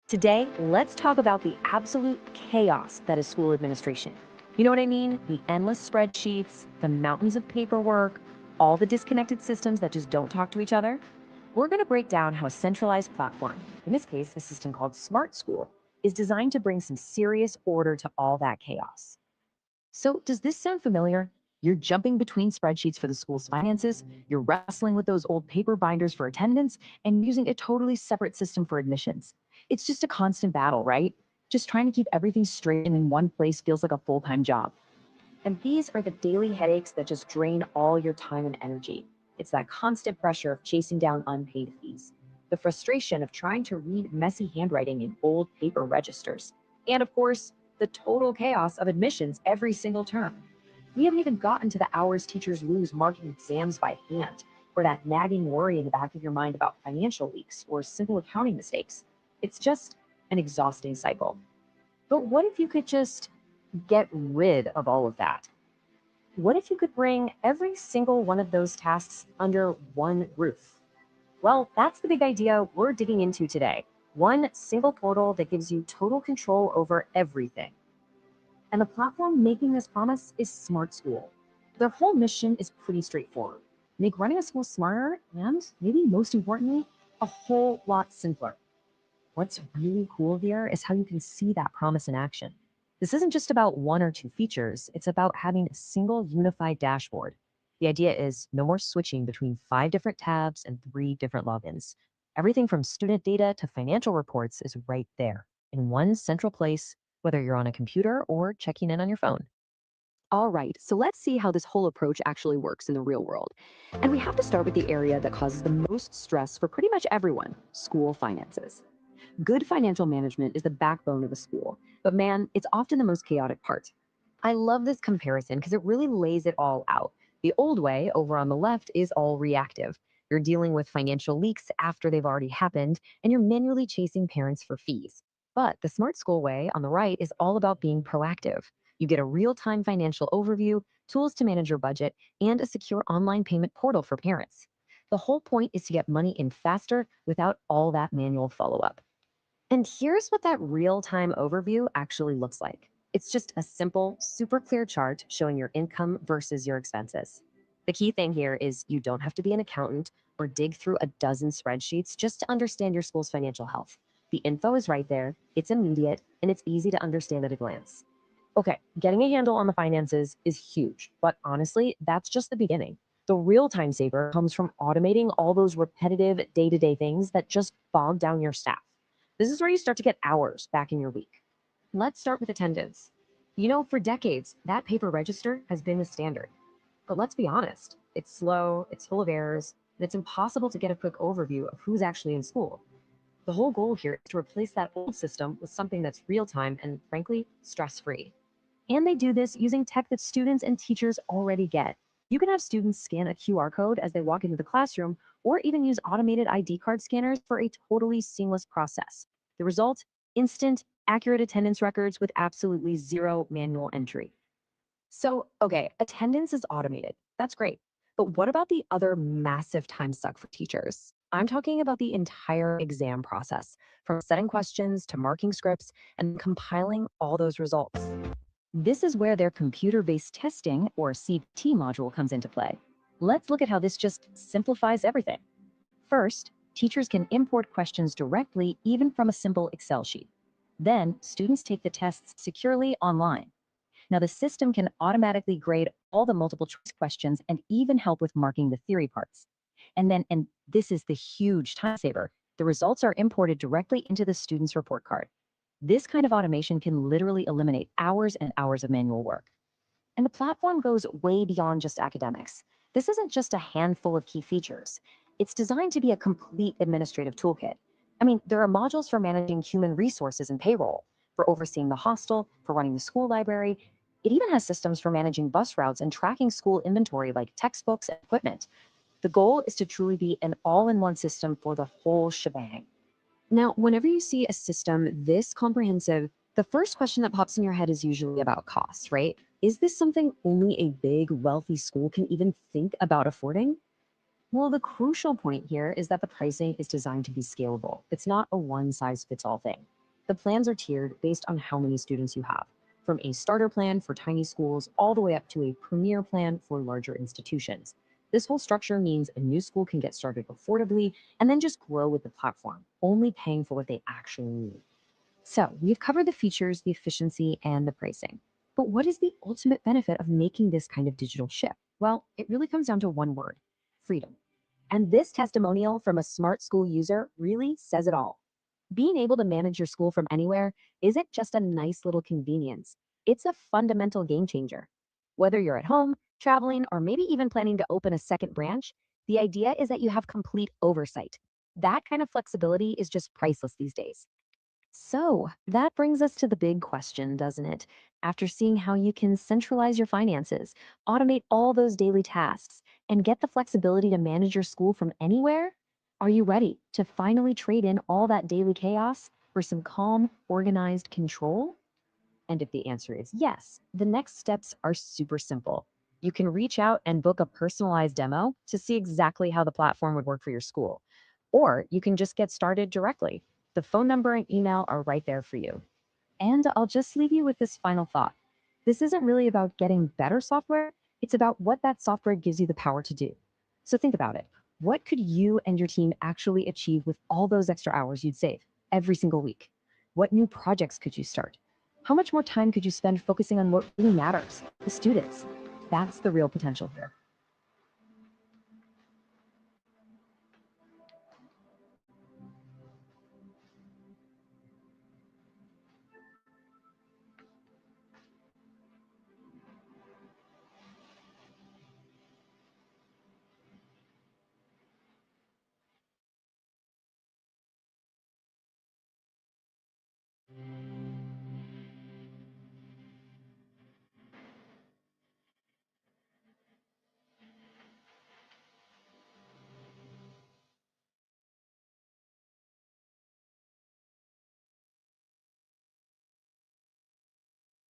Today, let's talk about the absolute chaos that is school administration. You know what I mean? The endless spreadsheets, the mountains of paperwork, all the disconnected systems that just don't talk to each other. We're going to break down how a centralized platform, in this case, a system called Smart School, is designed to bring some serious order to all that chaos. So, does this sound familiar? You're jumping between spreadsheets for the school's finances, you're wrestling with those old paper binders for attendance, and using a totally separate system for admissions. It's just a constant battle, right? Just trying to keep everything straight and in one place feels like a full time job. And these are the daily headaches that just drain all your time and energy. It's that constant pressure of chasing down unpaid fees, the frustration of trying to read messy handwriting in old paper registers, and of course, the total chaos of admissions every single term. We haven't even gotten to the hours teachers lose marking exams by hand, or that nagging worry in the back of your mind about financial leaks or simple accounting mistakes. It's just an exhausting cycle. But what if you could just get rid of all of that? What if you could bring every single one of those tasks under one roof? Well, that's the big idea we're digging into today. One single portal that gives you total control over everything. And the platform making this promise is Smart School. Their whole mission is pretty straightforward: make running a school smarter and, maybe most importantly, a whole lot simpler. What's really cool here is how you can see that promise in action. This isn't just about one or two features, it's about having a single unified dashboard. The idea is no more switching between 5 different tabs and 3 different logins. Everything from student data to financial reports is right there in one central place, whether you're on a computer or checking in on your phone. All right, so let's see how this whole approach actually works in the real world. And we have to start with the area that causes the most stress for pretty much everyone: school finances. Good financial management is the backbone of a school, but man, it's often the most chaotic part. I love this comparison because it really lays it all out. The old way, over on the left, is all reactive. You're dealing with financial leaks after they've already happened, and you're manually chasing parents for fees. But the smart school way on the right is all about being proactive. You get a real time financial overview, tools to manage your budget, and a secure online payment portal for parents. The whole point is to get money in faster without all that manual follow up. And here's what that real time overview actually looks like. It's just a simple, super clear chart showing your income versus your expenses. The key thing here is you don't have to be an accountant or dig through a dozen spreadsheets just to understand your school's financial health. The info is right there, it's immediate, and it's easy to understand at a glance. Okay, getting a handle on the finances is huge, but honestly, that's just the beginning. The real time saver comes from automating all those repetitive day to day things that just bog down your staff. This is where you start to get hours back in your week. Let's start with attendance. For decades, that paper register has been the standard. But let's be honest, it's slow, it's full of errors, and it's impossible to get a quick overview of who's actually in school. The whole goal here is to replace that old system with something that's real time and, frankly, stress free. And they do this using tech that students and teachers already get. You can have students scan a QR code as they walk into the classroom, or even use automated ID card scanners for a totally seamless process. The result: instant, accurate attendance records with absolutely zero manual entry. So, okay, attendance is automated. That's great. But what about the other massive time suck for teachers? I'm talking about the entire exam process, from setting questions to marking scripts and compiling all those results. This is where their computer-based testing, or CBT module, comes into play. Let's look at how this just simplifies everything. First, teachers can import questions directly even from a simple Excel sheet. Then, students take the tests securely online. Now, the system can automatically grade all the multiple choice questions and even help with marking the theory parts. And this is the huge time saver, the results are imported directly into the student's report card. This kind of automation can literally eliminate hours and hours of manual work. And the platform goes way beyond just academics. This isn't just a handful of key features. It's designed to be a complete administrative toolkit. I mean, there are modules for managing human resources and payroll, for overseeing the hostel, for running the school library. It even has systems for managing bus routes and tracking school inventory like textbooks and equipment. The goal is to truly be an all-in-one system for the whole shebang. Now, whenever you see a system this comprehensive, the first question that pops in your head is usually about costs, right? Is this something only a big, wealthy school can even think about affording? Well, the crucial point here is that the pricing is designed to be scalable. It's not a one size fits all thing. The plans are tiered based on how many students you have, from a starter plan for tiny schools all the way up to a premier plan for larger institutions. This whole structure means a new school can get started affordably and then just grow with the platform, only paying for what they actually need. So, we've covered the features, the efficiency, and the pricing. But what is the ultimate benefit of making this kind of digital shift? Well, it really comes down to one word: freedom. And this testimonial from a smart school user really says it all. Being able to manage your school from anywhere isn't just a nice little convenience, it's a fundamental game changer. Whether you're at home, traveling, or maybe even planning to open a second branch, the idea is that you have complete oversight. That kind of flexibility is just priceless these days. So that brings us to the big question, doesn't it? After seeing how you can centralize your finances, automate all those daily tasks, and get the flexibility to manage your school from anywhere, are you ready to finally trade in all that daily chaos for some calm, organized control? And if the answer is yes, the next steps are super simple. You can reach out and book a personalized demo to see exactly how the platform would work for your school. Or you can just get started directly. The phone number and email are right there for you. And I'll just leave you with this final thought. This isn't really about getting better software, it's about what that software gives you the power to do. So think about it. What could you and your team actually achieve with all those extra hours you'd save every single week? What new projects could you start? How much more time could you spend focusing on what really matters, the students? That's the real potential here.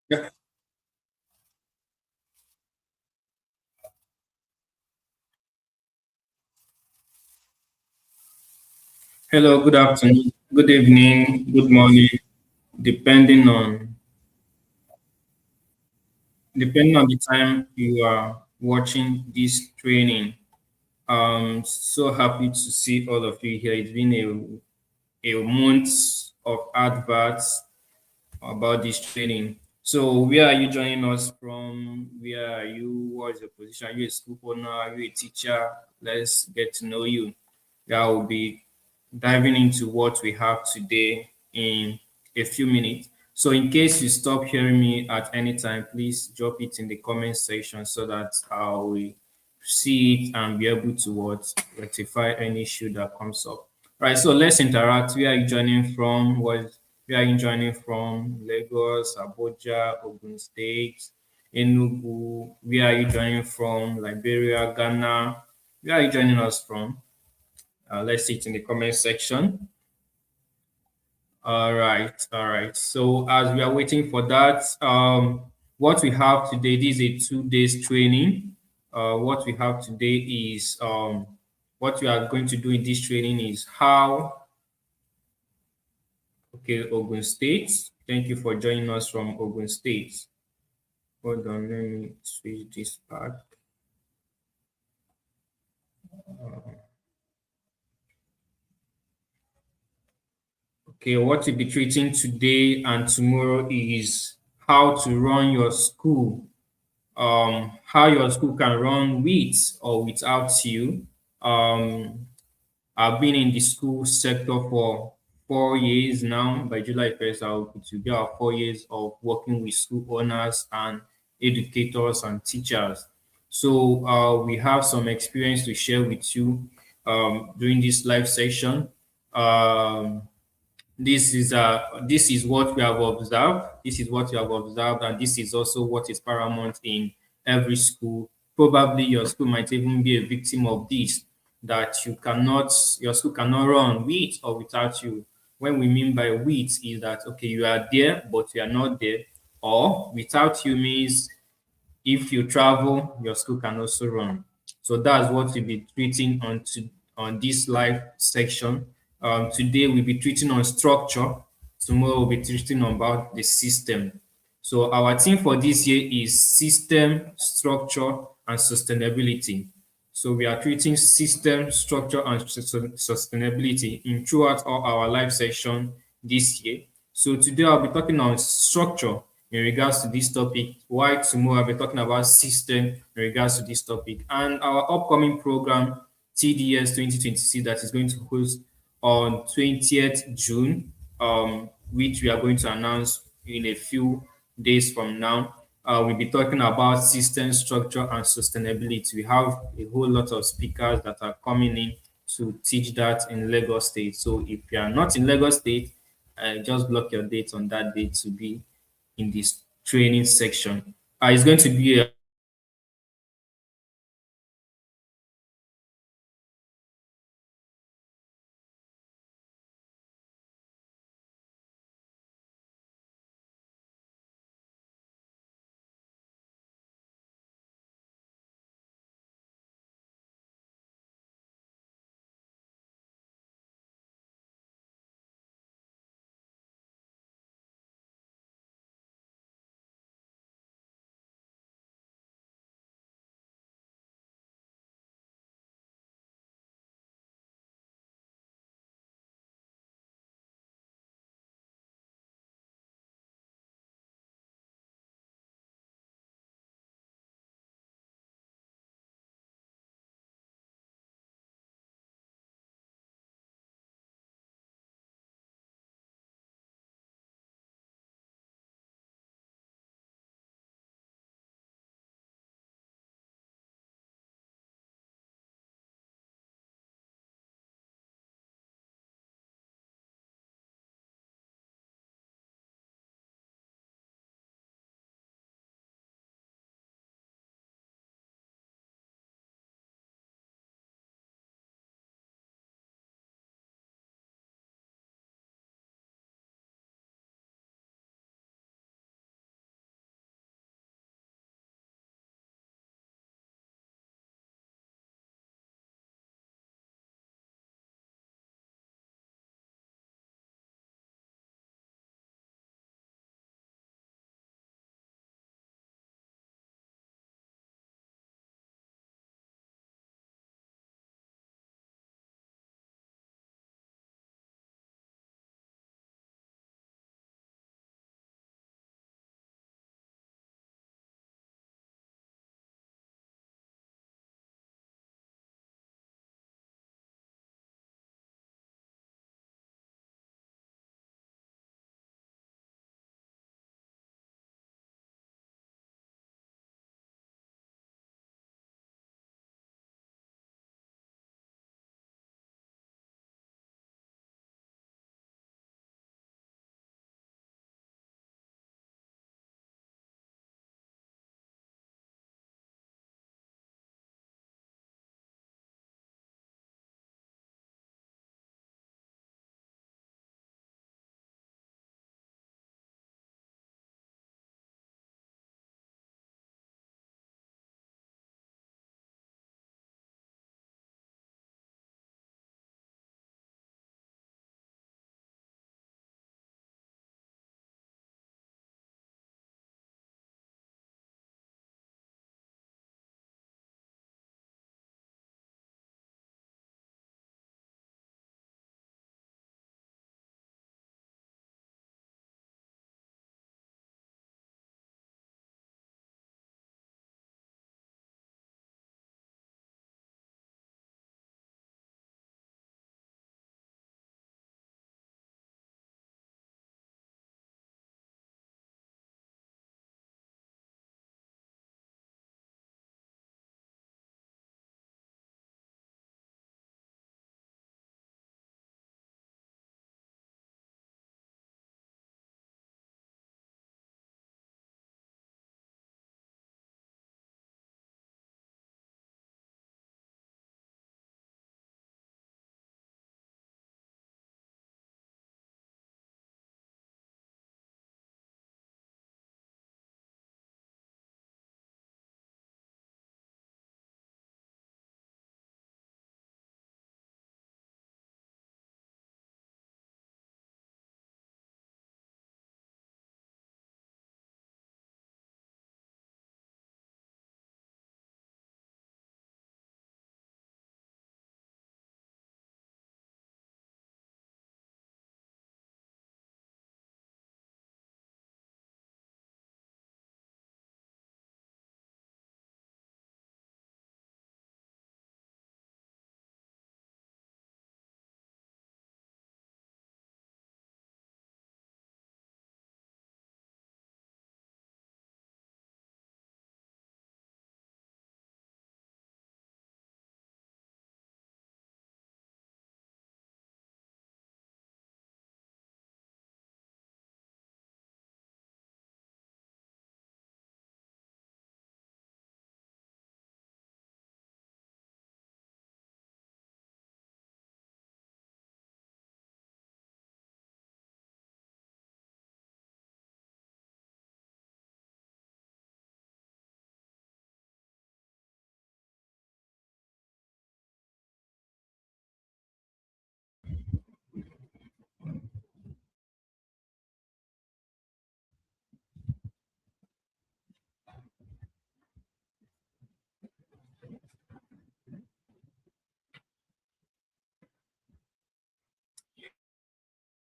Yeah. Hello, good afternoon, good evening, good morning, depending on the time you are watching this training. So happy to see all of you here. It's been a month of adverts about this training. So where are you joining us from? Where are you? What is your position? Are you a school owner? Are you a teacher? Let's get to know you. Yeah, I will be diving into what we have today in a few minutes. So in case you stop hearing me at any time, please drop it in the comment section so that I will see it and be able to rectify any issue that comes up. Right, so let's interact. Where are you joining from? Where are you joining from? Lagos, Abuja, Ogun State, Enugu. Where are you joining from? Liberia, Ghana. Where are you joining us from? Let's see it in the comment section. All right. So as we are waiting for that, what we have today, this is a 2 days training. What we have today is what we are going to do in this training is how. Okay, Ogun State. Thank you for joining us from Ogun State. Hold on, let me switch this back. Okay, what we'll be treating today and tomorrow is how to run your school, how your school can run with or without you. Um, I've been in the school sector for 4 years now. By July 1st, it will be our 4 years of working with school owners and educators and teachers. So we have some experience to share with you during this live session. Um, this is what we have observed. This is what you have observed, and this is also what is paramount in every school. Probably your school might even be a victim of this, that your school cannot run with or without you. When we mean by with is that okay, you are there, but you are not there, or without you means if you travel, your school can also run. So that's what we'll be treating on this live section. Today we'll be treating on structure. tomorrow we'll be teaching about the system. So our theme for this year is system, structure, and sustainability. So we are treating system, structure, and sustainability in throughout all our live session this year. So today I'll be talking on structure in regards to this topic, while tomorrow I'll be talking about system in regards to this topic. And our upcoming program, TDS 2026, that is going to host on 20th June, which we are going to announce in a few days from now. We'll be talking about system structure and sustainability. We have a whole lot of speakers that are coming in to teach that in Lagos State. So if you are not in Lagos State, just block your date on that day to be in this training section. It's going to be a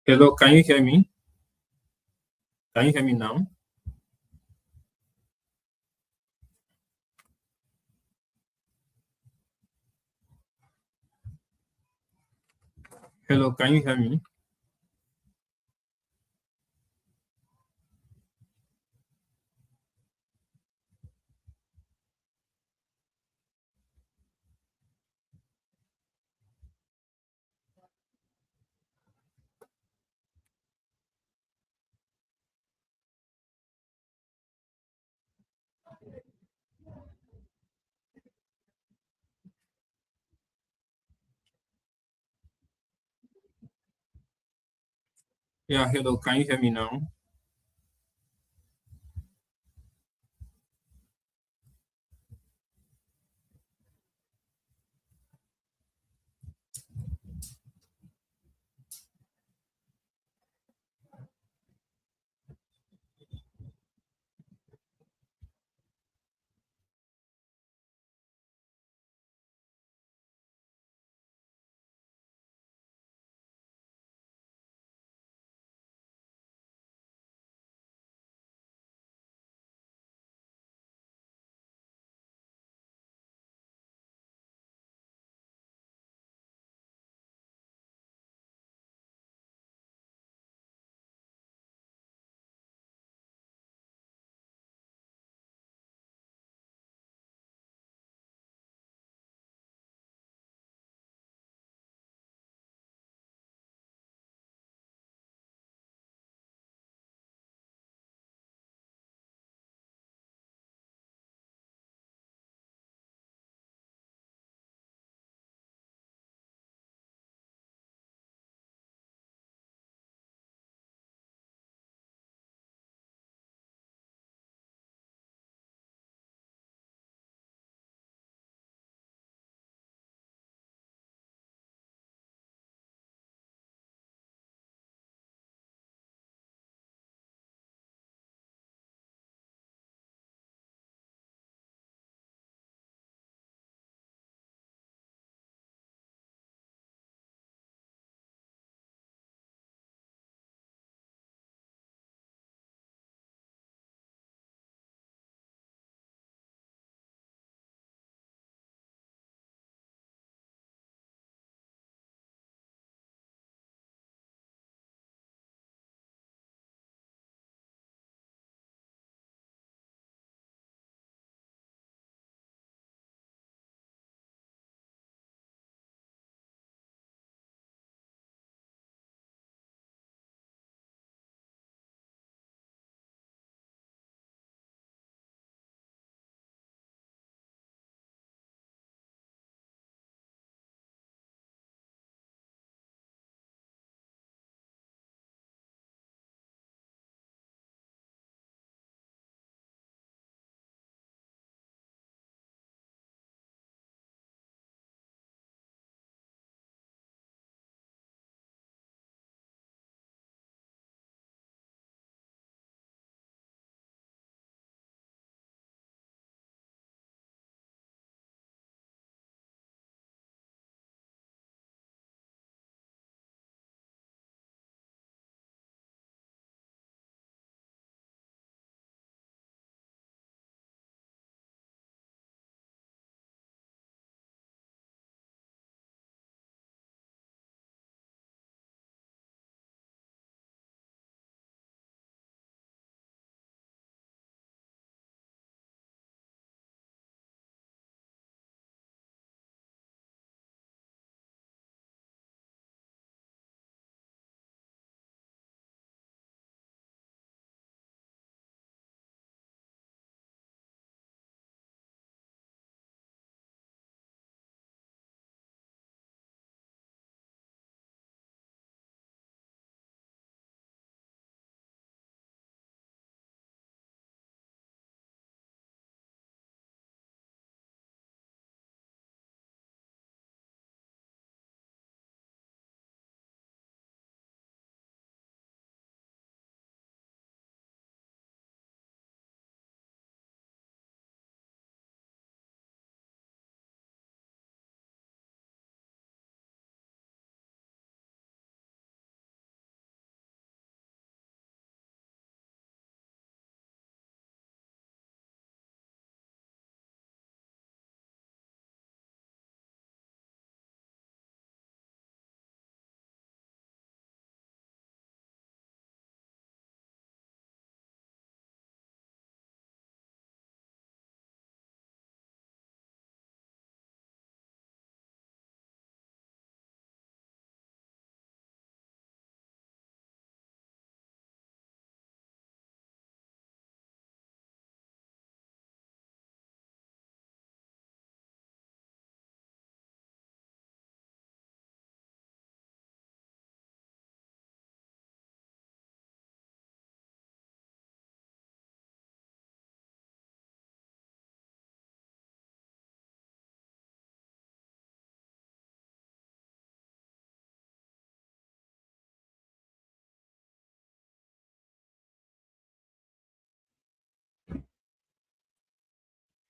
Hello, can you hear me? Can you hear me now? Hello, can you hear me? Yeah, hello, can you hear me now?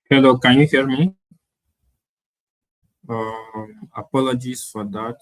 Hello, can you hear me? Apologies for that.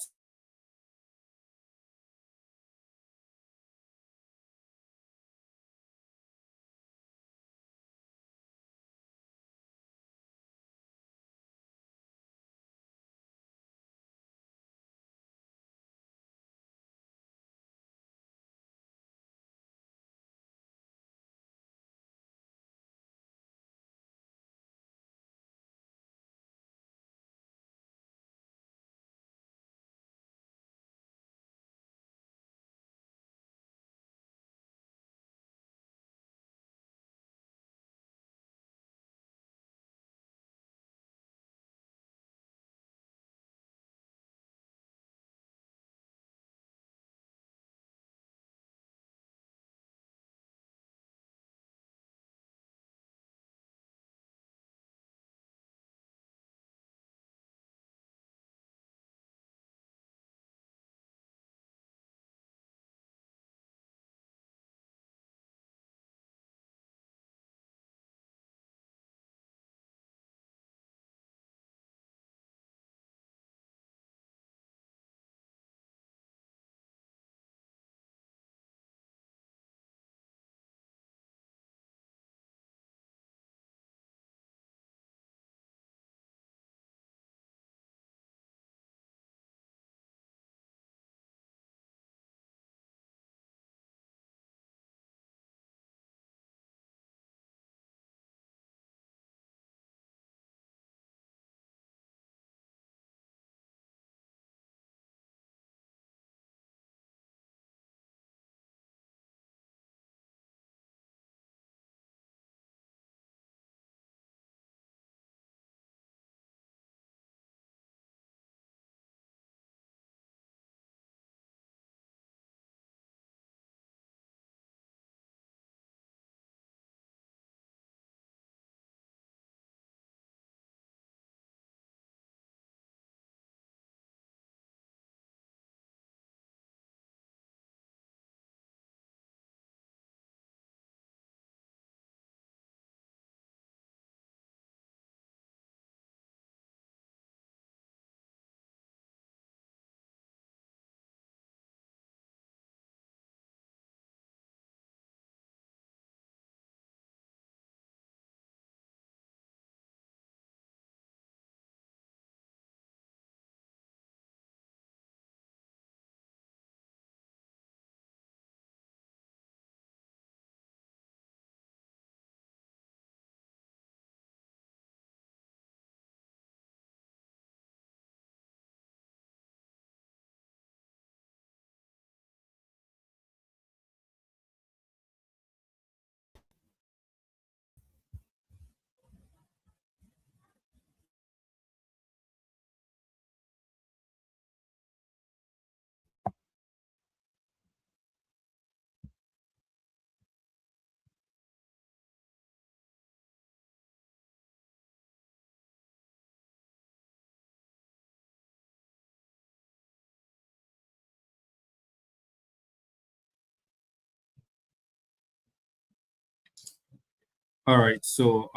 All right. So,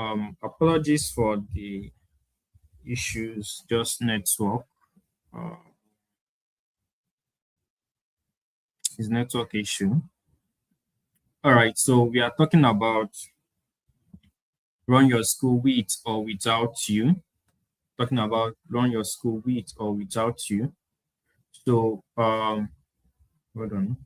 apologies for the issues, just network. Uh, is network issue. All right. So we are talking about run your school with or without you. Talking about run your school with or without you. So, hold on.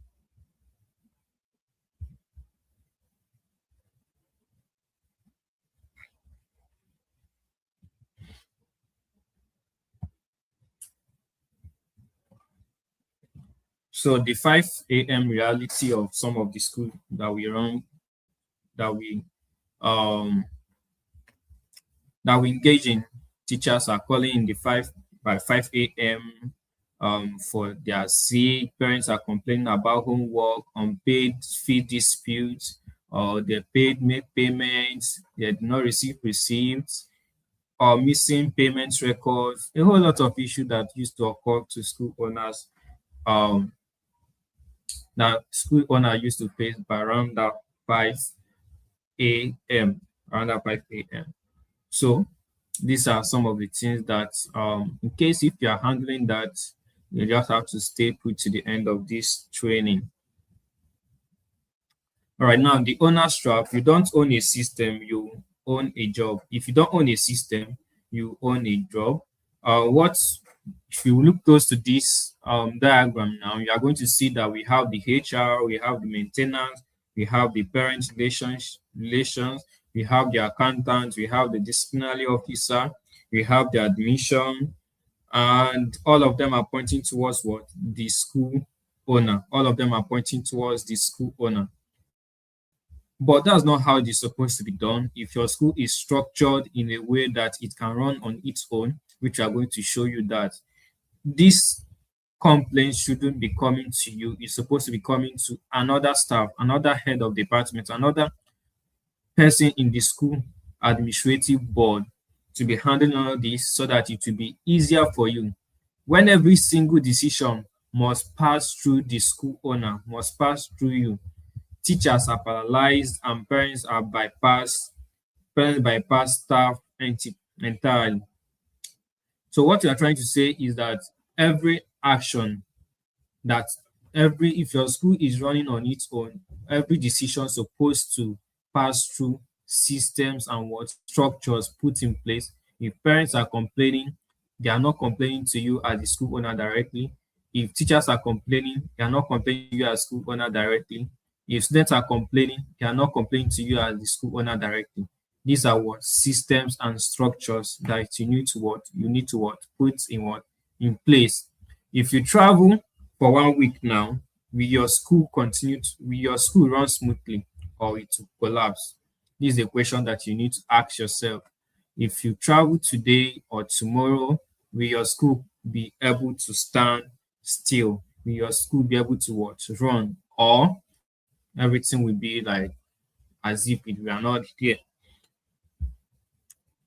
So the 5 a.m. reality of some of the school that we run, that we um engage in, teachers are calling in the 5 a.m. For their sick. Parents are complaining about homework, unpaid fee disputes, or they paid make payments, they did not receive receipts, or missing payment records. A whole lot of issues that used to occur to school owners. Um, That school owner used to face by around that 5 a.m. around that 5 a.m. So these are some of the things that, in case if you are handling that, you just have to stay put to the end of this training. All right, now the owner's trap. You don't own a system, you own a job. If you don't own a system, you own a job. What if you look close to this diagram now, you are going to see that we have the HR, we have the maintenance, we have the parent relations, we have the accountant, we have the disciplinary officer, we have the admission, and all of them are pointing towards what? The school owner. All of them are pointing towards the school owner. But that's not how it is supposed to be done. If your school is structured in a way that it can run on its own, which are going to show you that this complaint shouldn't be coming to you. It's supposed to be coming to another staff, another head of department, another person in the school administrative board to be handling all this so that it will be easier for you. When every single decision must pass through the school owner, must pass through you, teachers are paralyzed and parents bypass staff entirely. So what you are trying to say is that every action that every if your school is running on its own, every decision supposed to pass through systems and what structures put in place. If parents are complaining, they are not complaining to you as the school owner directly. If teachers are complaining, they are not complaining to you as school owner directly. If students are complaining, they are not complaining to you as the school owner directly. These are what systems and structures that you need to put in place. If you travel for 1 week now, will your school run smoothly or it will collapse? This is a question that you need to ask yourself. If you travel today or tomorrow, will your school be able to stand still? Will your school be able to run? Or everything will be like as if we are not here.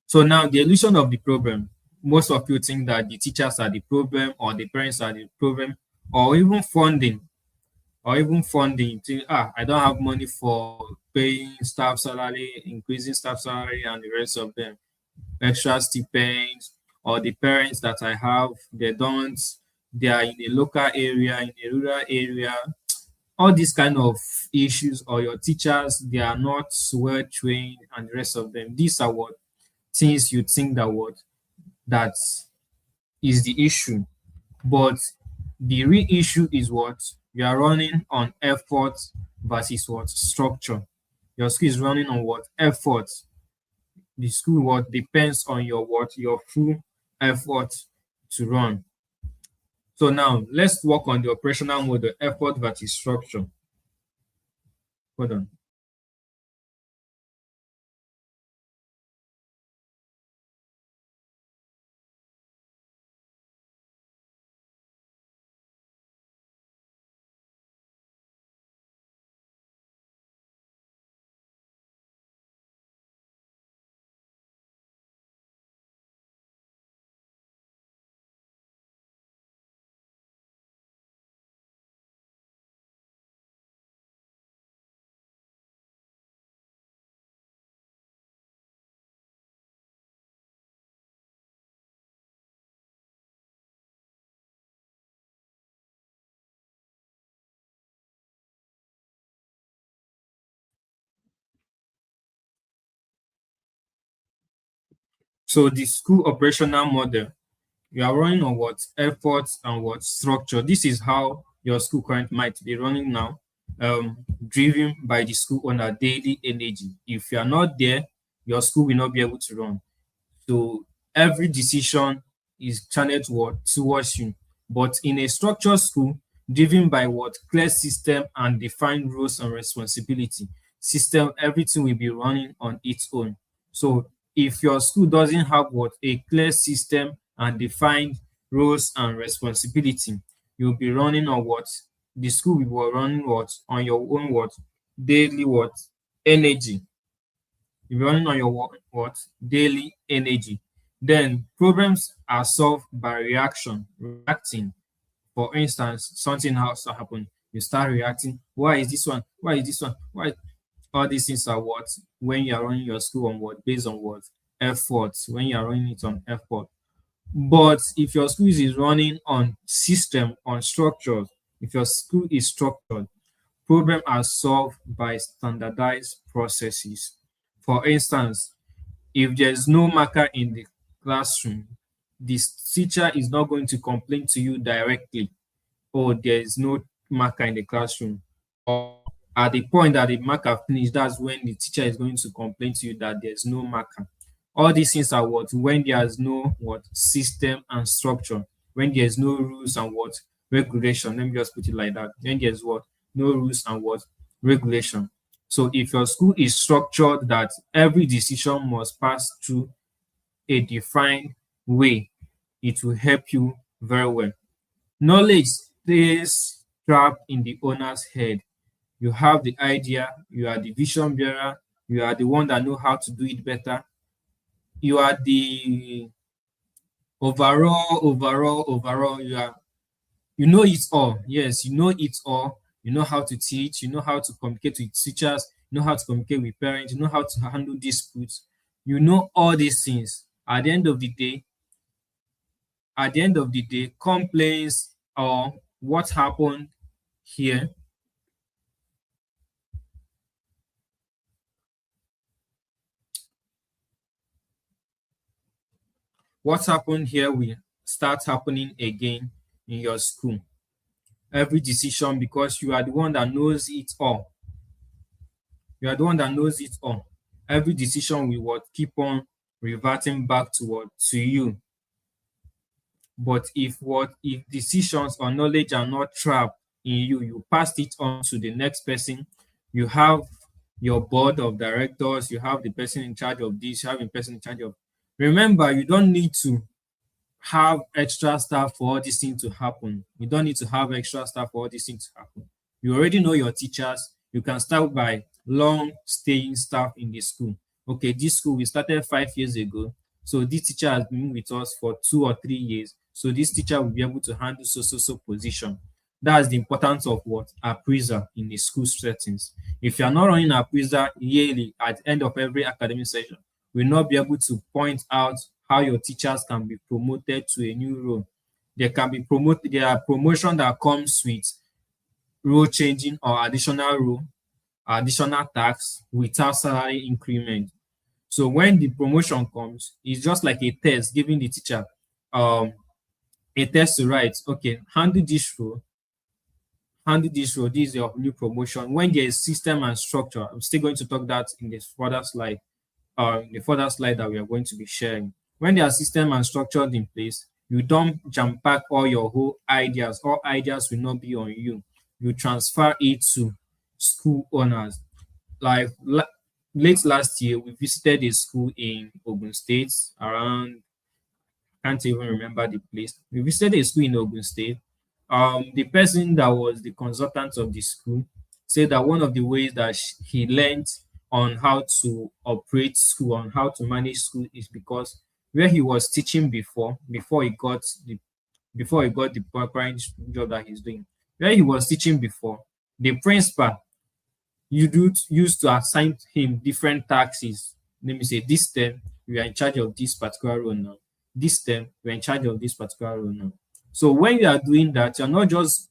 So now the illusion of the problem. Most of you think that the teachers are the problem or the parents are the problem or even funding. You think, I don't have money for paying staff salary, increasing staff salary and the rest of them, extra stipends, or the parents that I have, they are in a local area, in a rural area, all these kind of issues, or your teachers, they are not well trained and the rest of them. These are what things you think that is the issue. But the real issue is what you are running on effort versus what structure. Your school is running on what effort. The school what depends on your full effort to run. So now let's work on the operational model, effort versus structure. Hold on. So the school operational model, you are running on what effort and what structure. This is how your school current might be running now, driven by the school owner daily energy. If you are not there, your school will not be able to run. So every decision is channeled towards you. But in a structured school, driven by what clear system and defined roles and responsibility, system, everything will be running on its own. So if your school doesn't have what a clear system and defined roles and responsibility, you'll be running on what the school will be running what on your own daily energy. You're running on your daily energy. Then problems are solved by reacting. For instance, something has to happen. You start reacting. Why is this one? Why is this one? Why? All these things are what when you are running your school on based on what effort, when you are running it on effort. But if your school is running on system, on structures, if your school is structured, problems are solved by standardized processes. For instance, if there's no marker in the classroom, this teacher is not going to complain to you directly, oh, there is no marker in the classroom. Or at the point that the marker finished, that's when the teacher is going to complain to you that there's no marker. All these things are what when there's no what system and structure, when there's no rules and what regulation. Let me just put it like that. When there's what no rules and what regulation. So if your school is structured that every decision must pass through a defined way, it will help you very well. Knowledge stays trapped in the owner's head. You have the idea, you are the vision bearer, you are the one that know how to do it better. You are the overall, you know it all. Yes, you know it all. You know how to teach, you know how to communicate with teachers, you know how to communicate with parents, you know how to handle disputes. You know all these things. At the end of the day, complaints or what happened here, what happened here will start happening again in your school. Every decision, because you are the one that knows it all. You are the one that knows it all. Every decision will what keep on reverting back to what to you. But if decisions or knowledge are not trapped in you, you pass it on to the next person. You have your board of directors, you have the person in charge of this, you have the person in charge of. Remember, you don't need to have extra staff for all these things to happen. You don't need to have extra staff for all these things to happen. You already know your teachers. You can start by long staying staff in the school. Okay, this school we started 5 years ago. So this teacher has been with us for 2 or 3 years. So this teacher will be able to handle so position. That's the importance of what appraiser in the school settings. If you are not running appraiser yearly at the end of every academic session, will not be able to point out how your teachers can be promoted to a new role. There can be promoted. There are promotion that comes with role changing or additional role, additional tax without salary increment. So when the promotion comes, it's just like a test, giving the teacher a test to write. Okay, handle this role. Handle this role. This is your new promotion. When there is system and structure, I'm still going to talk that in this further slide. The further slide that we are going to be sharing. When they are system and structured in place, you don't jam pack all your whole ideas. All ideas will not be on you. You transfer it to school owners. Like late last year, we visited a school in Ogun State around, can't even remember the place. We visited a school in Ogun State. The person that was the consultant of the school said that one of the ways that he learned on how to operate school, on how to manage school, is because where he was teaching before he got the current job that he's doing, where he was teaching before, the principal used to assign him different taxes. Let me say, this term we are in charge of this particular role now. This term we're in charge of this particular role now. So when you are doing that, you're not just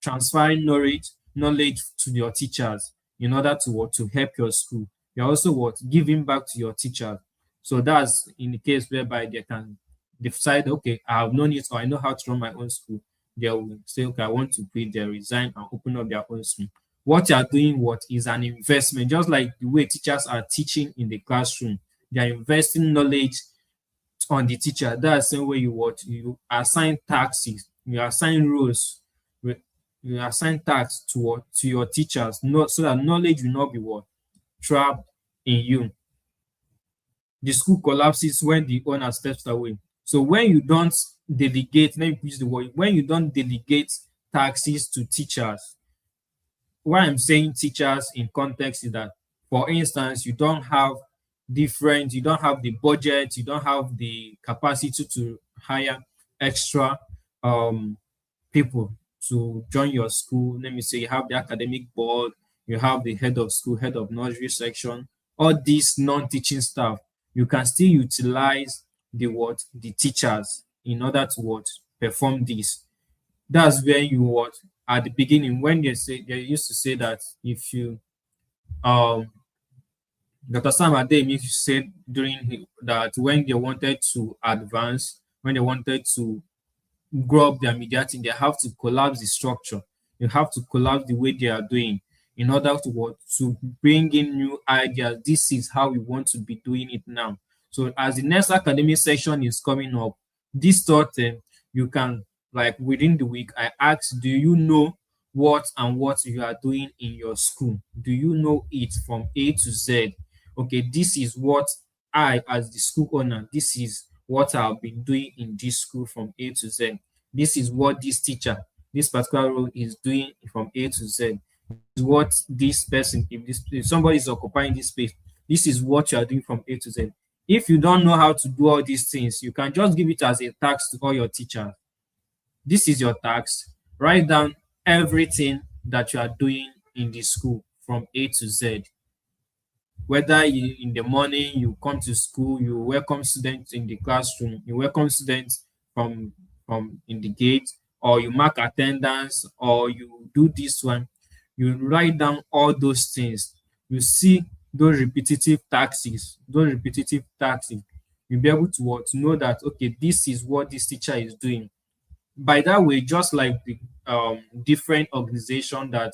transferring knowledge to your teachers in order to help your school. You're also giving back to your teachers. So that's in the case whereby they can decide, okay, I have known it or I know how to run my own school. They will say, okay, I want to quit, they resign and open up their own school. What you are doing is an investment, just like the way teachers are teaching in the classroom. They are investing knowledge on the teacher. That's the same way you assign taxes, you assign rules, you assign tax to your teachers, not so that knowledge will not be trapped in you. The school collapses when the owner steps away. So when you don't delegate, let me use the word, when you don't delegate taxes to teachers, why I'm saying teachers in context is that, for instance, you don't have the budget, you don't have the capacity to hire extra people to join your school. Let me say you have the academic board, you have the head of school, head of nursery section, all these non-teaching staff. you can still utilize the teachers in order to perform this. That's where you at the beginning, when they used to say that if you um Dr. Sam Adeyemi said that when they wanted to advance, when they wanted to grow up their media team, they have to collapse the structure. You have to collapse the way they are doing in order to to bring in new ideas. This is how we want to be doing it now. So as the next academic session is coming up, this thought you can, like, within the week, I ask, do you know what you are doing in your school? Do you know it from A to Z? Okay, this is what I, as the school owner, this is what I've been doing in this school from A to Z. This is what this teacher, this particular role, is doing from A to Z. This is what this person, if somebody is occupying this space, this is what you are doing from A to Z. If you don't know how to do all these things, you can just give it as a task to all your teachers. This is your task. Write down everything that you are doing in the school from A to Z. Whether in the morning you come to school, you welcome students in the classroom, you welcome students from in the gate, or you mark attendance, or you do this one, you write down all those things. You see those repetitive tasks, you'll be able to know that, okay, this is what this teacher is doing. By that way, just like the different organization that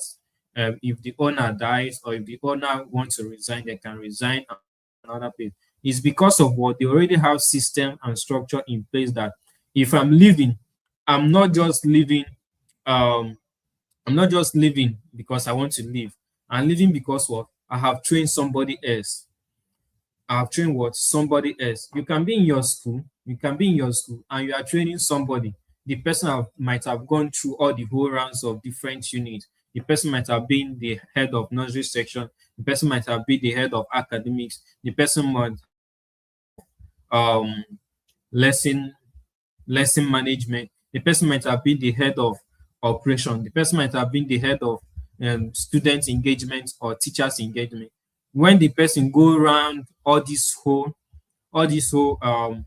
if the owner dies, or if the owner wants to resign, they can resign and another place. It's because of what they already have system and structure in place, that if I'm leaving, I'm not just leaving um I'm not just leaving because I want to leave. I'm leaving because what? I have trained somebody else. I have trained somebody else. You can be in your school, and you are training somebody. The person might have gone through all the whole rounds of different units. The person might have been the head of nursery section. The person might have been the head of academics. The person might have been the head of lesson management. The person might have been the head of operation. The person might have been the head of student engagement or teachers engagement. When the person go around all these whole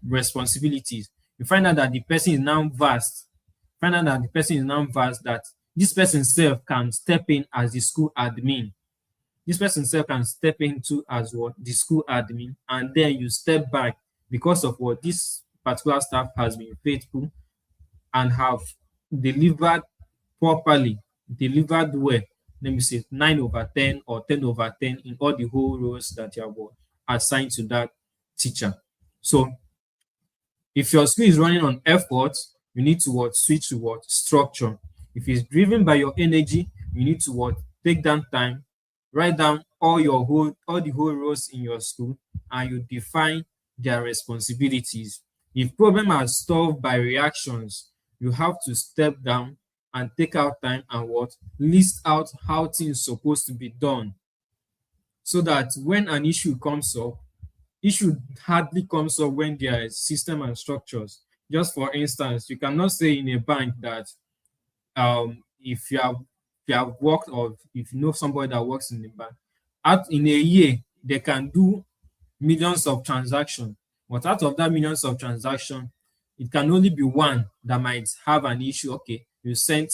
responsibilities, you find out that the person is now vast. That this person self can step in as the school admin. This person self can step into as what the school admin, and then you step back because of what this particular staff has been faithful and have delivered properly, delivered well. Let me say 9/10 or 10/10 in all the whole roles that you have assigned to that teacher. So if your school is running on effort, you need to switch to structure. If it's driven by your energy, you need to take down time, write down all the whole roles in your school, and you define their responsibilities. If problems are solved by reactions, you have to step down and take out time and list out how things are supposed to be done, so that when an issue comes up, issue hardly comes up when there is system and structures. Just for instance, you cannot say in a bank that if you have worked, or if you know somebody that works in the bank, in a year they can do millions of transactions, but out of that millions of transactions, it can only be one that might have an issue. Okay, you sent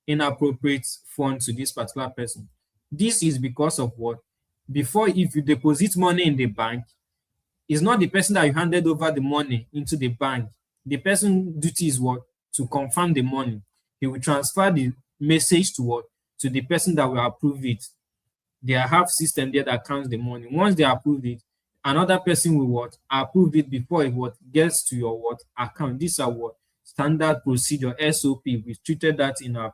inappropriate funds to this particular person. This is because of what? Before, if you deposit money in the bank, it's not the person that you handed over the money into the bank. The person duty is what? To confirm the money. He will transfer the message to what? To the person that will approve it. They have system there that counts the money. Once they approve it, another person will approve it before it gets to your account. These are standard procedure, SOP. We treated that in our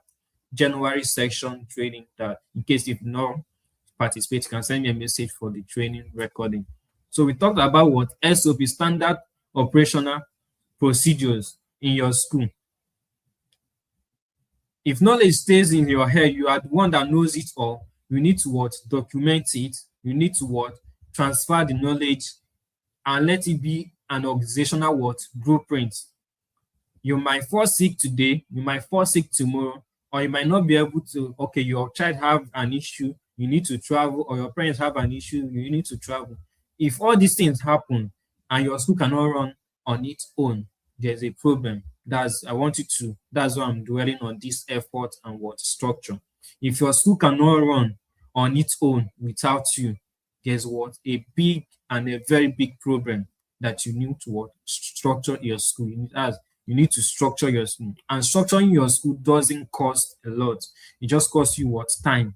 January section training, that in case if not participate, you can send me a message for the training recording. So we talked about SOP, standard operational procedures in your school. If knowledge stays in your head, you are the one that knows it all. You need to document it. You need to transfer the knowledge and let it be an organizational blueprint. You might fall sick today, you might fall sick tomorrow, or you might not be able to. Okay, your child have an issue, you need to travel, or your parents have an issue, you need to travel. If all these things happen, and your school cannot run on its own, there's a problem. That's why I'm dwelling on this effort and what structure. If your school cannot run on its own without you, there's what a big and a very big problem that you need to what structure your school. You need to structure your school. And structuring your school doesn't cost a lot. It just costs you what time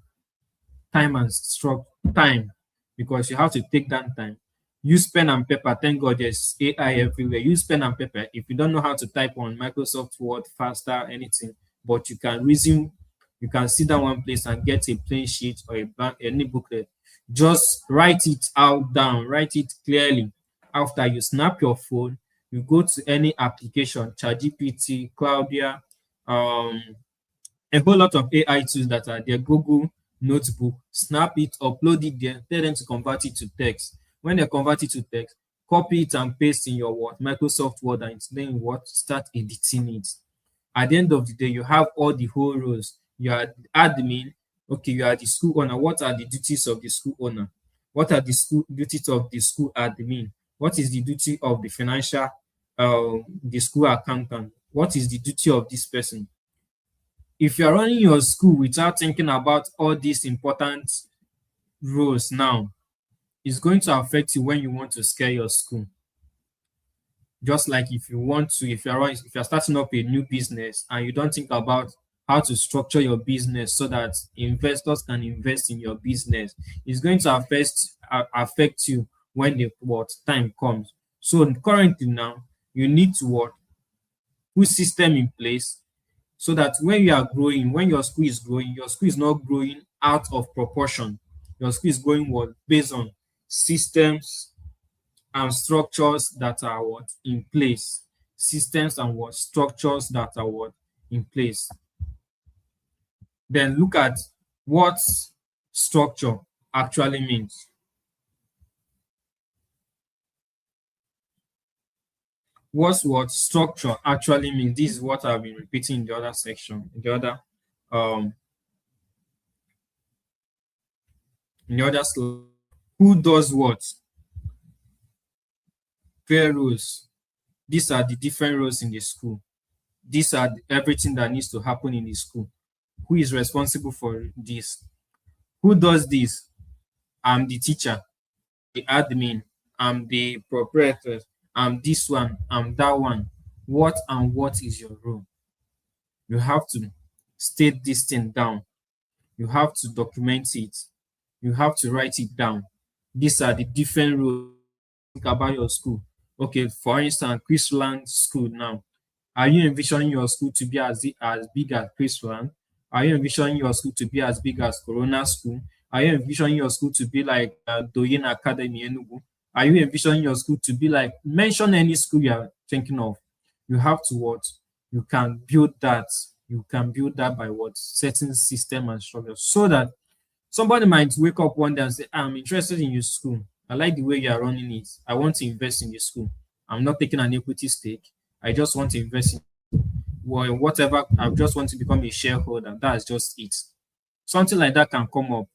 and structure time, because you have to take that time. Use pen and paper. Thank God there's AI everywhere. Use pen and paper. If you don't know how to type on Microsoft Word faster, anything, but you can resume, you can sit down one place and get a plain sheet or any booklet. Just write it out down, write it clearly. After you snap your phone, you go to any application, ChatGPT, Claudia, um, a whole lot of AI tools that are there, Google Notebook, snap it, upload it there, tell them to convert it to text. When they convert it to text, copy it and paste in your what Microsoft Word, and then what start editing it. At the end of the day, you have all the whole roles. You are the admin, okay, you are the school owner. What are the duties of the school owner? What are the school duties of the school admin? What is the duty of the financial, the school accountant? What is the duty of this person? If you're running your school without thinking about all these important roles now, it's going to affect you when you want to scale your school. Just like if you're starting up a new business and you don't think about how to structure your business so that investors can invest in your business, it's going to affect you when the what time comes. So currently now, you need to put system in place so that when you are growing, when your school is not growing out of proportion. Your school is going based on systems and structures that are in place. Systems and structures that are in place. Then look at what structure actually means. What structure actually means. This is what I've been repeating in the other section, um in the other slide. Who does what? Fair rules. These are the different roles in the school. These are everything that needs to happen in the school. Who is responsible for this? Who does this? I'm the teacher, the admin, I'm the proprietor, I'm this one, I'm that one. What and what is your role? You have to state this thing down. You have to document it. You have to write it down. These are the different roles. Think about your school. Okay, for instance, Chrisland School now. Are you envisioning your school to be as big as Chrisland? Are you envisioning your school to be as big as Corona School? Are you envisioning your school to be like Doyin Academy Enugu? Are you envisioning your school to be like, mention any school you are thinking of? You have to what? You can build that. You can build that by what? Setting system and structure so that somebody might wake up one day and say, I'm interested in your school. I like the way you are running it. I want to invest in your school. I'm not taking an equity stake. I just want to invest in whatever. I just want to become a shareholder. That's just it. Something like that can come up.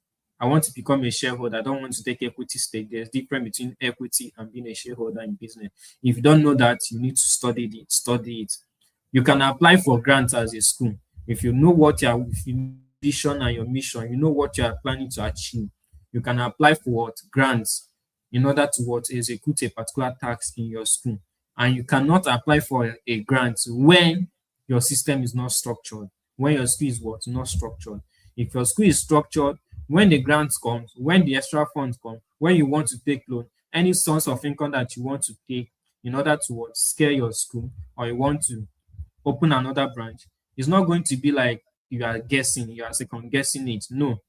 I want to become a shareholder. I don't want to take equity stake. There's difference between equity and being a shareholder in business. If you don't know that, you need to study it. Study it. You can apply for grants as a school. If you know if you know vision and your mission, you know what you are planning to achieve. You can apply for grants in order to execute a particular task in your school. And you cannot apply for a grant when your system is not structured, when your school is not structured. If your school is structured, when the grants come, when the extra funds come, when you want to take loan, any source of income that you want to take in order to scale your school, or you want to open another branch, it's not going to be like you are guessing, you are second guessing it. No,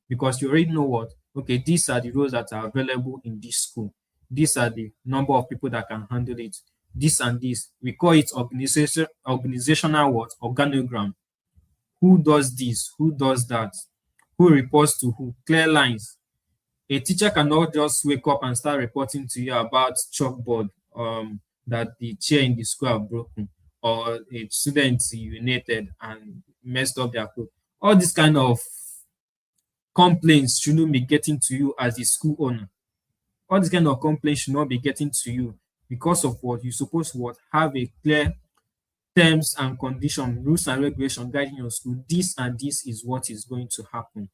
because you already know okay, these are the roles that are available in this school. These are the number of people that can handle it. This and this. We call it organizational organogram. Who does this? Who does that? Who reports to who? Clear lines. A teacher cannot just wake up and start reporting to you about chalkboard that the chair in the school have broken, or a student urinated and messed up their clothes. All these kind of complaints shouldn't be getting to you as a school owner. All this kind of complaints should not be getting to you because of what you supposed to what have a clear terms and condition, rules and regulation guiding your school. This and this is what is going to happen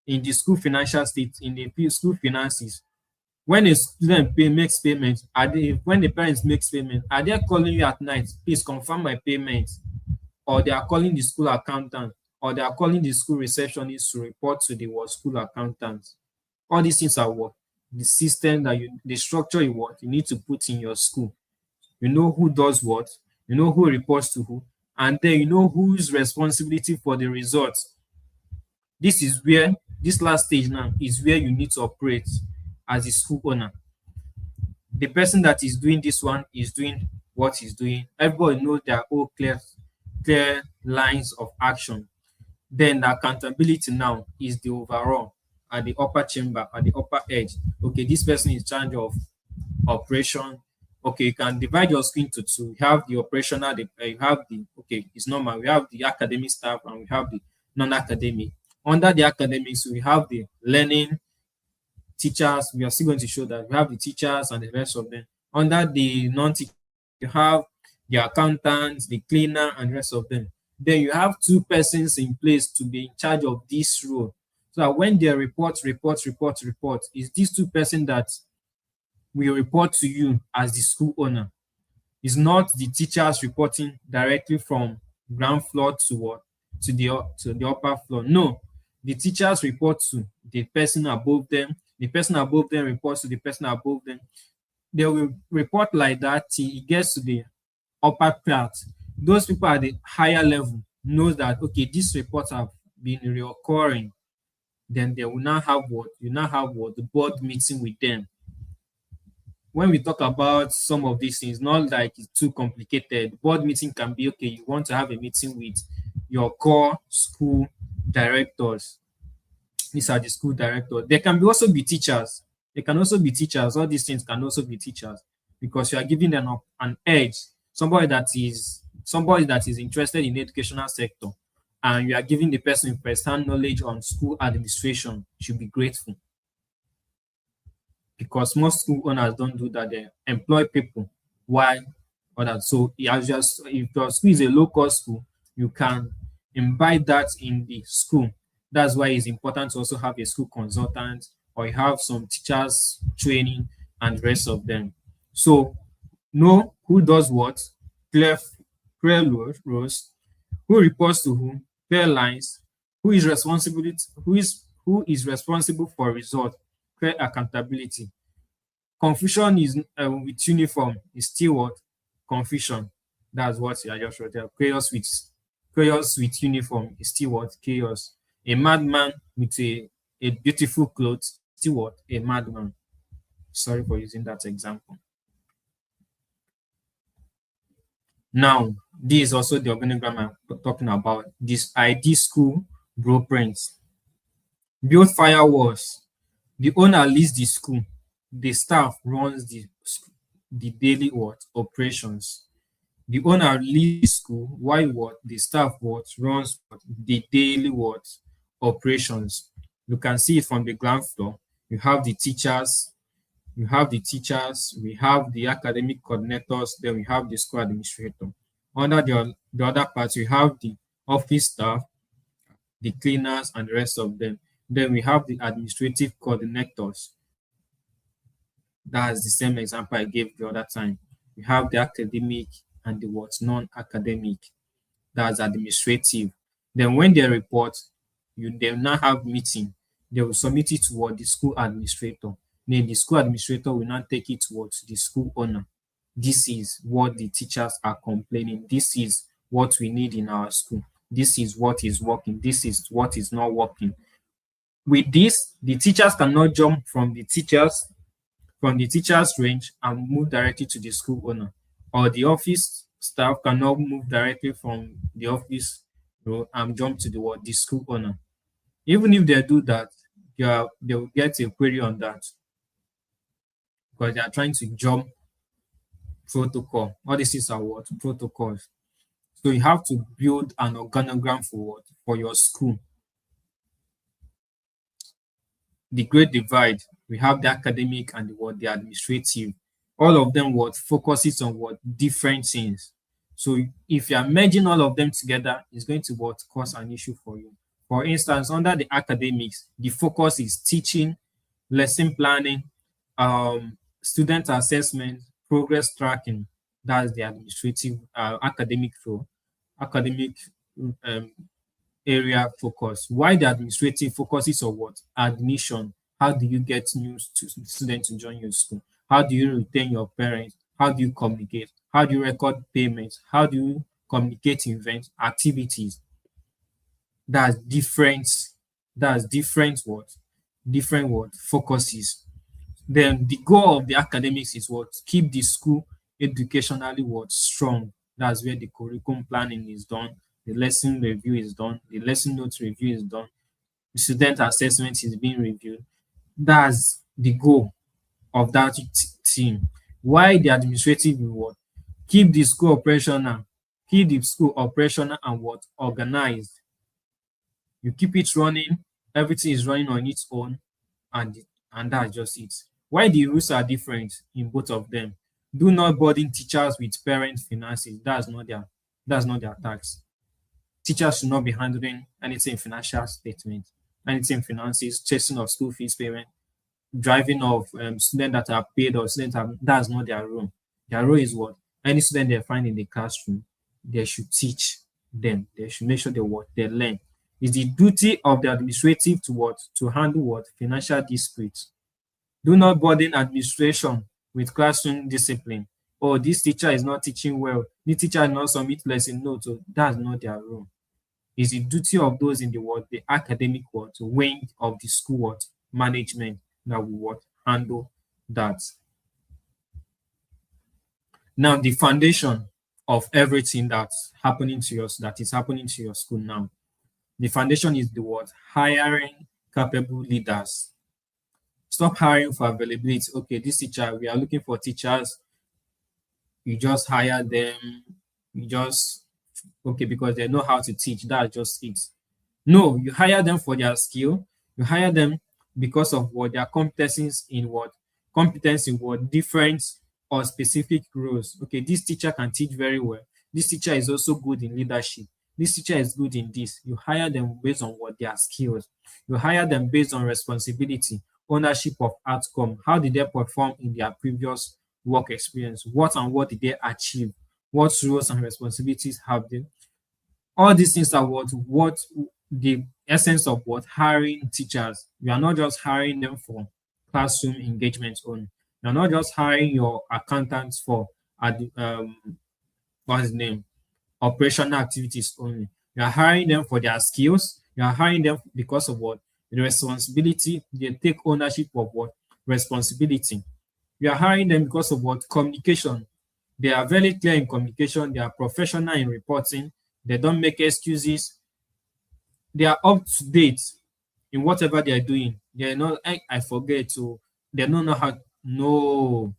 in the school financial state, in the school finances. When a student makes payment, when the parents makes payment, are they calling you at night, please confirm my payment? Or they are calling the school accountant, or they are calling the school receptionist to report to the what school accountant? All these things are what the system that the structure you what you need to put in your school. You know who does what, you know who reports to who, and then you know whose responsibility for the results. This is where this last stage now is where you need to operate as a school owner. The person that is doing this one is doing what he's doing. Everybody knows there are all clear lines of action. Then the accountability now is the overall at the upper chamber, at the upper edge. Okay, this person is in charge of operation. Okay, you can divide your screen to two. You have the operational, you have the, okay, it's normal. We have the academic staff and we have the non-academic. Under the academics, we have the learning teachers. We are still going to show that we have the teachers and the rest of them. Under the non-teachers, you have the accountants, the cleaner, and the rest of them. Then you have two persons in place to be in charge of this role. So that when they report, is these two persons that will report to you as the school owner. It's not the teachers reporting directly from ground floor to what to the upper floor. No, the teachers report to the person above them. The person above them reports to the person above them. They will report like that till it gets to the upper part. Those people at the higher level know that okay, these reports have been reoccurring. Then they will now have what you now have what the board meeting with them. When we talk about some of these things, not like it's too complicated. Board meeting can be okay. You want to have a meeting with your core school directors. These are the school directors. There can also be teachers. They can also be teachers. All these things can also be teachers because you are giving them an edge. Somebody that is interested in the educational sector, and you are giving the person first-hand knowledge on school administration. Should be grateful because most school owners don't do that. They employ people. Why? Others. So if your school is a local school, you can imbibe that in the school. That's why it's important to also have a school consultant or you have some teachers training and the rest of them. So know who does what, clear roles, who reports to whom, clear lines, who is responsible for result, clear accountability. Confusion is with uniform is still what? Confusion. That's what I just wrote there. Chaos with uniform is still what? Chaos. A madman with a beautiful clothes is still what? A madman. Sorry for using that example. Now, this is also the organogram I'm talking about. This ID school blueprints. Build firewalls. The owner leads the school. The staff runs the daily what operations. The owner leads the school. Why what the staff what runs what, the daily what operations. You can see it from the ground floor. You have the teachers. We have the academic coordinators, then we have the school administrator. Under the other part, we have the office staff, the cleaners, and the rest of them. Then we have the administrative coordinators. That's the same example I gave the other time. We have the academic and the what's non-academic. That's administrative. Then when they report, they will now have meeting. They will submit it to the school administrator. Then the school administrator will not take it towards the school owner. This is what the teachers are complaining. This is what we need in our school. This is what is working. This is what is not working. With this, the teachers cannot jump from the teachers range and move directly to the school owner, or the office staff cannot move directly from the office and jump to the school owner. Even if they do that, they will get a query on that because they are trying to jump protocol. All these things are what? Protocols. So you have to build an organogram for what? For your school. The Great Divide We have the academic and the administrative. All of them what focuses on what different things. So if you are merging all of them together, it's going to what cause an issue for you. For instance, under the academics, the focus is teaching, lesson planning, student assessment, progress tracking. That's the administrative academic flow, academic um, area focus. Why the administrative focuses on what? Admission. How do you get new students to join your school? How do you retain your parents? How do you communicate? How do you record payments? How do you communicate events, activities? That's different. That's different what? Different what? Focuses. Then the goal of the academics is what? Keep the school educationally what? Strong. That's where the curriculum planning is done, the lesson review is done, the lesson notes review is done, the student assessment is being reviewed. That's the goal of that team. Why the administrative will what? Keep the school operational, keep the school operational and what? Organized. You keep it running, everything is running on its own, and and that's just it. Why the rules are different in both of them? Do not burden teachers with parent finances. That's not their tax. Teachers should not be handling anything financial statement, anything finances, chasing of school fees payment, driving of students that are paid or students are, that's not their role. Their role is what? Any student they find in the classroom, they should teach them. They should make sure they what they learn. It's the duty of the administrative to what? To handle what? Financial disputes. Do not burden administration with classroom discipline. Oh, this teacher is not teaching well. This teacher is not submit lesson notes. So that's not their role. It's the duty of those in the world, the academic world, wing of the school world, management that will what handle that. Now, the foundation of everything that is happening to your school now. The foundation is the word hiring capable leaders. Stop hiring for availability. Okay, this teacher, we are looking for teachers. You just hire them. You just, okay, because they know how to teach. That's just it. No, you hire them for their skill. You hire them because of what their competencies in what competence in what different or specific roles. Okay, this teacher can teach very well. This teacher is also good in leadership. This teacher is good in this. You hire them based on what their skills. You hire them based on responsibility, ownership of outcome. How did they perform in their previous work experience? What did they achieve? What roles and responsibilities have they? All these things are what the essence of what hiring teachers. You are not just hiring them for classroom engagement only. You're not just hiring your accountants for what's his name operational activities only. You are hiring them for their skills. You are hiring them because of what the responsibility. They take ownership of what responsibility. You are hiring them because of what communication. They are very clear in communication. They are professional in reporting. They don't make excuses. They are up to date in whatever they are doing. They are not, I forget to, they don't know how, no,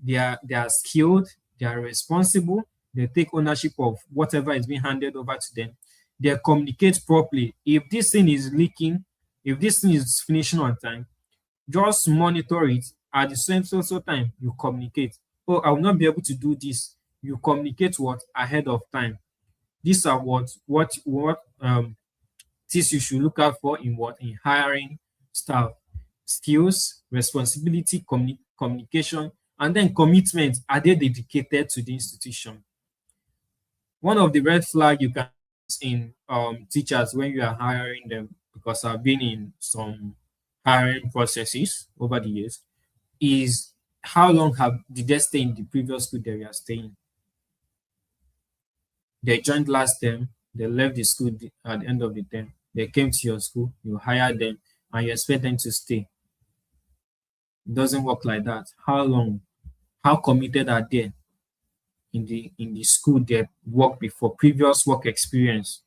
they are skilled, they are responsible, they take ownership of whatever is being handed over to them. They communicate properly. If this thing is leaking, if this thing is finishing on time, just monitor it at the same so time. You communicate. Oh, I will not be able to do this. You communicate what ahead of time. These are what things you should look out for in what in hiring staff: skills, responsibility, communication, and then commitment. Are they dedicated to the institution? One of the red flag you can see in teachers when you are hiring them, because I've been in some hiring processes over the years, is how long did they stay in the previous school they were staying? They joined last term, they left the school at the end of the term, they came to your school, you hire them, and you expect them to stay. It doesn't work like that. How long? How committed are they in the school they worked before, previous work experience?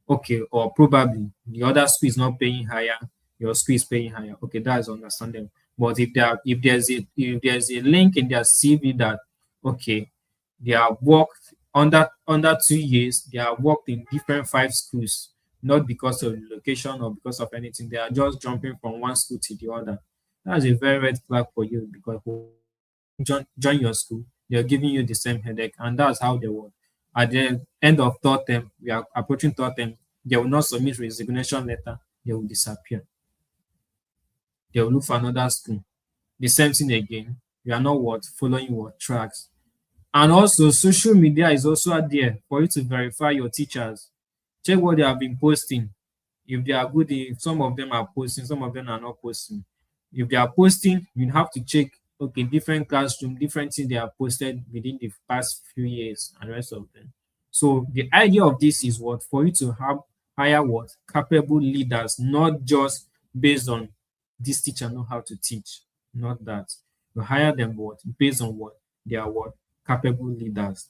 Okay, or probably the other school is not paying higher, your school is paying higher. Okay, that's understandable. But if there's a link in their CV that okay, they have worked under 2 years, they have worked in different 5 schools, not because of the location or because of anything. They are just jumping from one school to the other. That's a very red flag for you, because when you join your school, they're giving you the same headache, and that's how they work. At the end of third term, we are approaching third term, they will not submit resignation letter, they will disappear. They will look for another school. The same thing again. You are not what following what tracks. And also, social media is also there for you to verify your teachers. Check what they have been posting. If they are good, if some of them are posting, some of them are not posting. If they are posting, you have to check, okay, different classroom, different things they have posted within the past few years and the rest of them. So the idea of this is what, for you to have hire what capable leaders, not just based on this teacher know how to teach, not that. You hire them what based on what they are what capable leaders.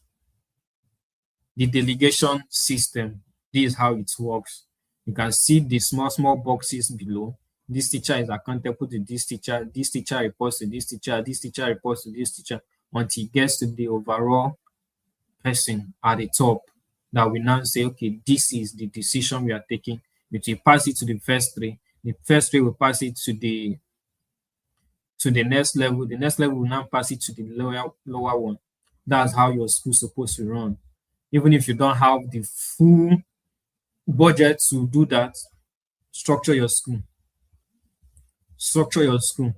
The delegation system, this is how it works. You can see the small boxes below. This teacher is accountable to this teacher reports to this teacher reports to this teacher, until it gets to the overall person at the top, that we now say, okay, this is the decision we are taking. It will pass it to the first three. The first three will pass it to the next level. The next level will now pass it to the lower one. That's how your school's supposed to run. Even if you don't have the full budget to do that, structure your school. Structure your school.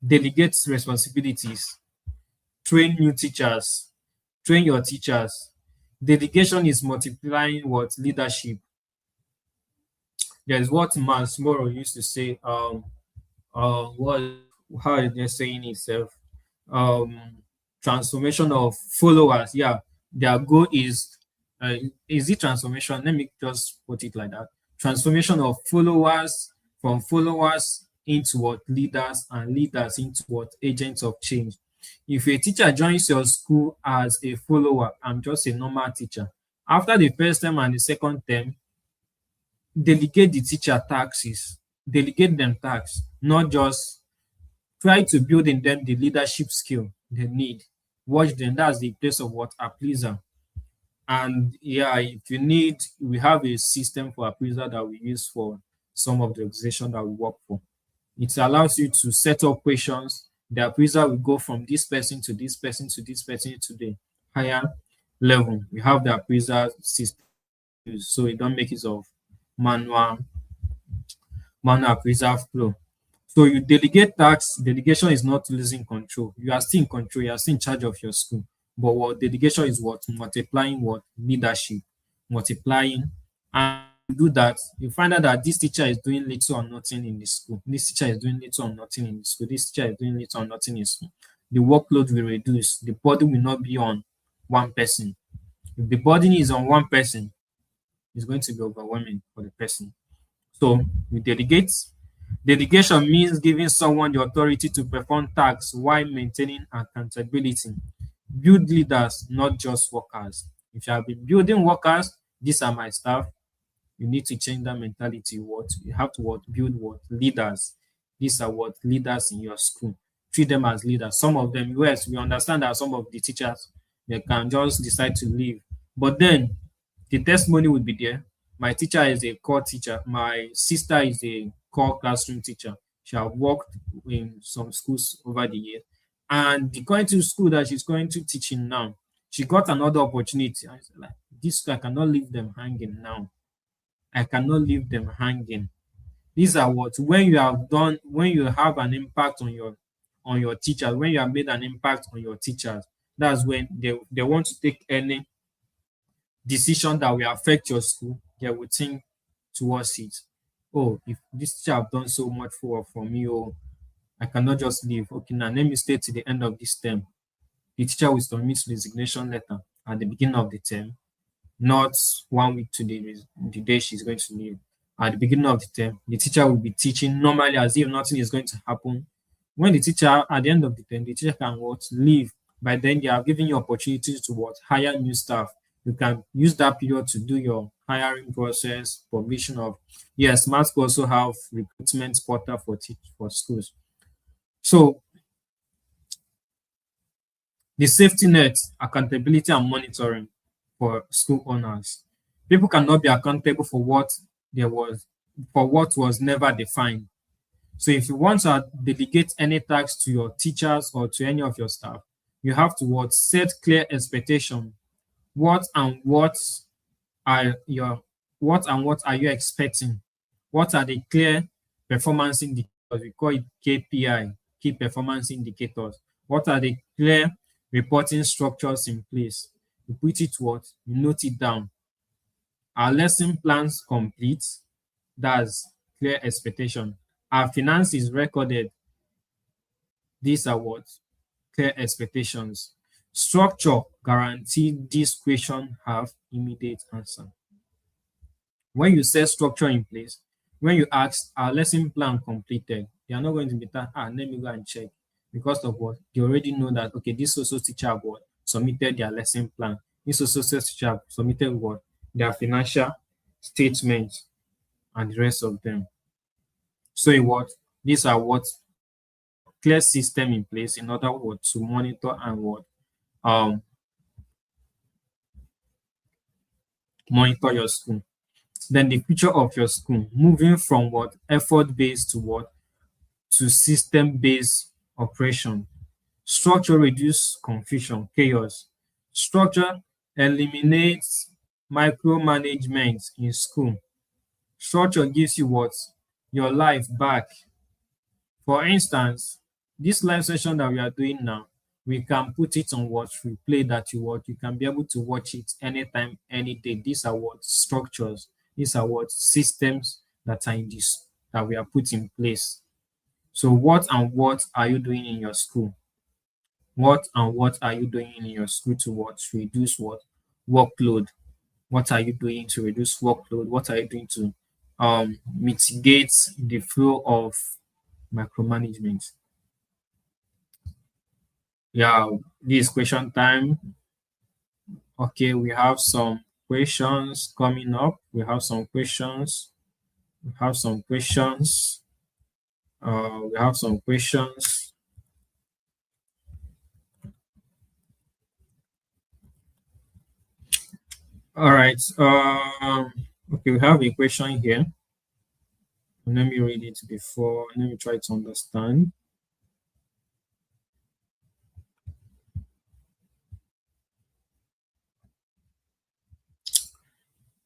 Delegate responsibilities. Train new teachers. Train your teachers. Delegation is multiplying what leadership. There's what Masmoro used to say. What how are they saying itself? Um, Transformation of followers. Yeah, their goal is it transformation? Let me just put it like that. Transformation of followers, from followers into what leaders, and leaders into what agents of change. If a teacher joins your school as a follower, I'm just a normal teacher. After the first term and the second term, delegate the teacher taxes, delegate them tasks, not just try to build in them the leadership skill they need. Watch them. That's the place of what appraiser. And yeah, if you need, we have a system for appraiser that we use for some of the organization that we work for. It allows you to set up questions. The appraiser will go from this person to this person to this person to the higher level. We have the appraiser system, so it don't make it of manual appraiser flow. So you delegate tasks. Delegation is not losing control. You are still in control. You are still in charge of your school. But what delegation is, what multiplying what leadership, multiplying. And you do that, you find out that this teacher is doing little or nothing in the school. This teacher is doing little or nothing in the school. This teacher is doing little or nothing in school. The workload will reduce. The burden will not be on one person. If the burden is on one person, it's going to be overwhelming for the person. So we delegate. Delegation means giving someone the authority to perform tasks while maintaining accountability. Build leaders, not just workers. If you have been building workers, these are my staff. You need to change that mentality. What you have to what build what leaders. These are what leaders in your school. Treat them as leaders. Some of them, yes, we understand that some of the teachers, they can just decide to leave, but then the testimony will be there. My teacher is a core teacher. My sister is a core classroom teacher. She has worked in some schools over the years. And the going to school that she's going to teaching now, she got another opportunity. I said, like, this, I cannot leave them hanging now. I cannot leave them hanging. These are what, when you have done, when you have an impact on your teachers, when you have made an impact on your teachers, that's when they want to take any decision that will affect your school, they will think towards it. Oh, if this teacher have done so much for me, oh, I cannot just leave. Okay, now let me stay to the end of this term. The teacher will submit resignation letter at the beginning of the term, not 1 week to the day she's going to leave. At the beginning of the term, the teacher will be teaching normally as if nothing is going to happen. When the teacher, at the end of the term, the teacher can what leave. By then, they are giving you opportunities to what hire new staff. You can use that period to do your hiring process, provision of, yes, Masterclass also have recruitment portal for schools. So the safety net, accountability and monitoring for school owners. People cannot be accountable for what was never defined. So if you want to delegate any tasks to your teachers or to any of your staff, you have to what? Set clear expectation. What and what are your what are you expecting? What are the clear performance indicators? We call it KPI, key performance indicators. What are the clear reporting structures in place? You put it what? You note it down. Our lesson plans complete. That's clear expectation. Our finance is recorded. These are what? Clear expectations. Structure guarantee this question have immediate answer. When you set structure in place, when you ask, our lesson plan completed, they are not going to be that, let me go and check. Because of what? They already know that, okay, this social teacher what submitted their lesson plan. This social teacher submitted what? Their financial statements and the rest of them. So what? These are what clear system in place in order what to monitor and what um monitor your school. Then the future of your school, moving from what effort based to what to system based operation. Structure reduce confusion, chaos. Structure eliminates micromanagement in school. Structure gives you what? Your life back. For instance, this live session that we are doing now, we can put it on watch replay that you watch. You can be able to watch it anytime, any day. These are what structures, these are what systems that are in this that we are put in place. So what and what are you doing in your school? What and what are you doing in your school to what? To reduce what? Workload. What are you doing to reduce workload? What are you doing to mitigate the flow of micromanagement? Yeah, this question time. Okay, we have some questions coming up. We have some questions. We have some questions. We have some questions. All right. Okay, we have a question here. Let me read it before. Let me try to understand.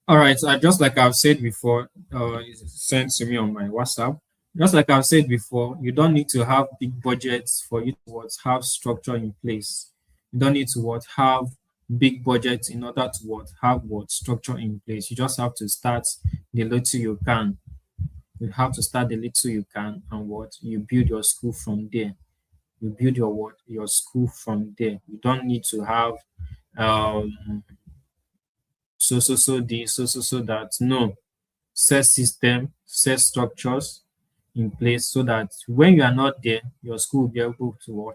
All right. Just like I've said before, it's sent to me on my WhatsApp. Just like I've said before, you don't need to have big budgets for you to have structure in place. You don't need to have big budgets in order to have structure in place. You just have to start the little you can. You have to start the little you can, and you build your school from there. You build your school from there. You don't need to have so that. No, set system, set structures in place so that when you are not there, your school will be able to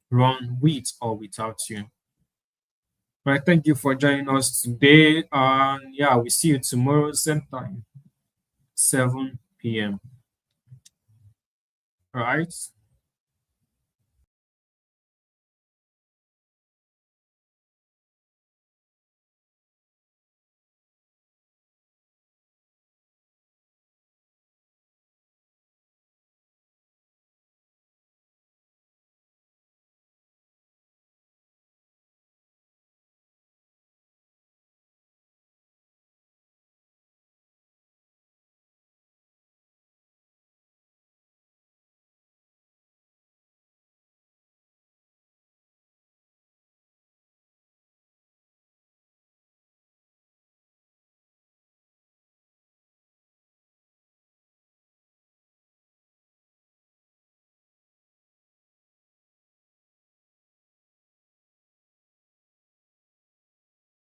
run with or without you. Right, thank you for joining us today. And yeah, we see you tomorrow, same time, 7 p.m. All right.